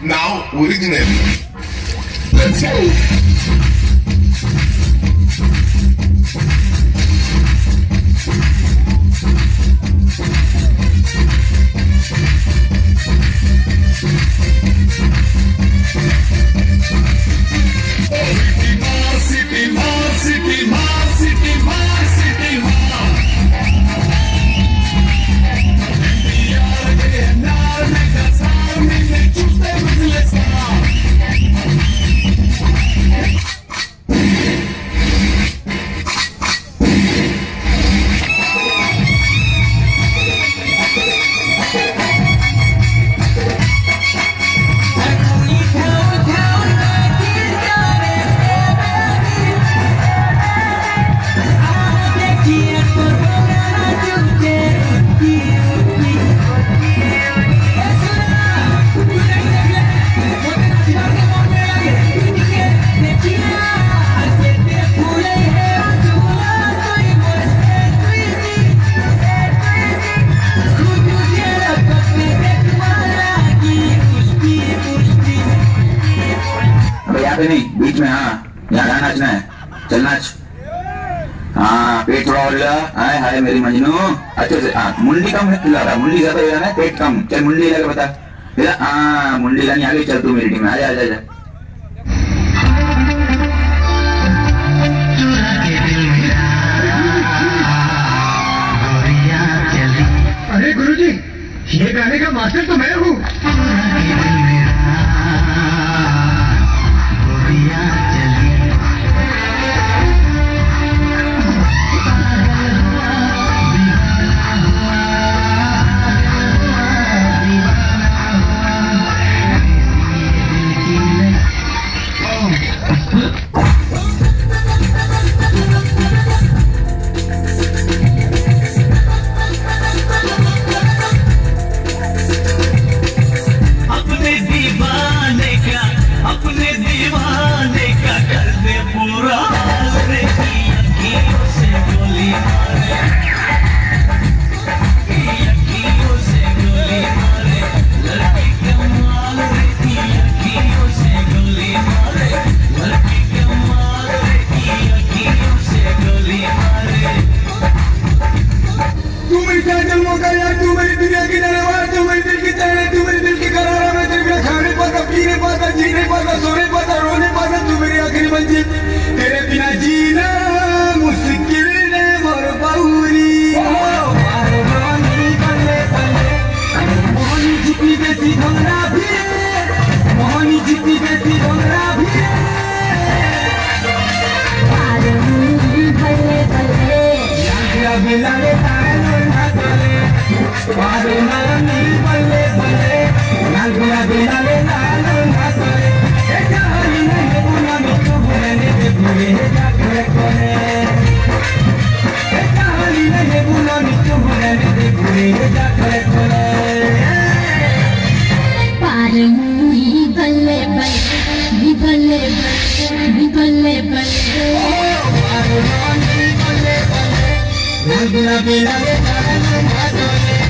Now, original. Let's go. नहीं बीच में। हाँ यहाँ गाना नाचना है, चल नाच। हाँ पेट थोड़ा और हिला। हाय हाय मेरी मजनू, अच्छे से। हाँ मुंडी कम हिला रहा, मुंडी ज्यादा हिलाना है, पेट कम। चल मुंडी हिला के बता। हिला। हाँ मुंडी हिलानी आगे। चल तू मेरी टीम में आजा आजा आजा। अरे गुरुजी, ये गाने का मास्टर तो मैं हूँ। सोने पाता रोने पाता तू मेरी आखिरी मंजिल। तेरे बिना जीना मुश्किल है मोर बाउरी। मोहनी जितनी बेसी ढोंगरा भी, मोहनी जितनी बेसी ढोंगरा भी। बिलाले बारे नानी बल्ले बल्ले नालगुला बिलाले नालगुला करे। कहानी नहीं बुला मिट्टू बोलने दे पूरे जाकर कोने। कहानी नहीं बुला मिट्टू बोलने दे पूरे जाकर कोने। पारे मुई बल्ले बल्ले बल्ले बल्ले बल्ले बल्ले। पारे नानी बल्ले बल्ले नालगुला बिलाले नालगुला करे।